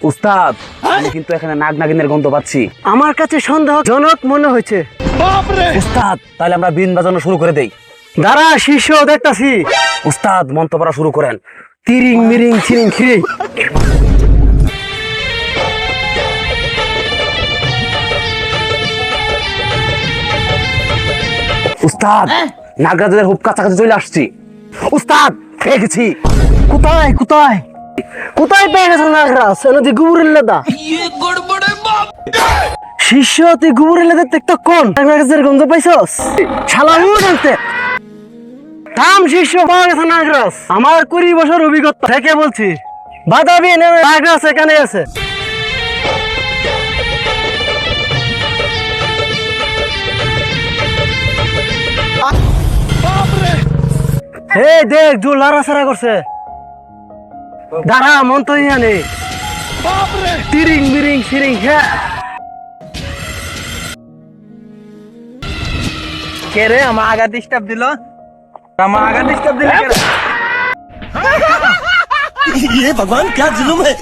উস্তাদ আমি কিন্তু এখানে নাগ নাগিনের গন্ধ পাচ্ছি। আমার কাছে সন্দেহজনক মনে হয়েছে। উস্তাদ তাহলে আমরা বিন বাজানো শুরু করে দেই। দাঁড়া, শিষ্য দেখতাছি। উস্তাদ মন্ত্র পড়া শুরু করেন। তিরিং মিরিং ছিরিং খিরিং। উস্তাদ নাগরাজের হুপ কাছাকাছি চলে আসছি। উস্তাদ পেয়ে গেছি। কোথায় কোথায় কোথায় পেয়ে গেছো নাগরাজ? তুই গুবুরের লেদা শিষ্য, তুই গুবুরের লেদা দেখতো কোন নাগরাজের গন্ধ পাইছস? শালা উঠ আনতে। থাম শিষ্য, পাওয়া গেছে নাগরাজ। আমার 20 বছর অভিজ্ঞতা থেকে বলছি, বাদাবি নেমে নাগরাজ এখানে আছে। হে দেখ, জোর লাড়াছাড়া করছে। দাঁড়া, মন তো ইহানে। তিরিং বিরিং সিরিং। হ্যাঁ, কে রে আমার আগা ডিস্টার্ব দিল? আমার আগা ডিস্টার্ব দিল কে রে? ये भगवान क्या जुलुम है।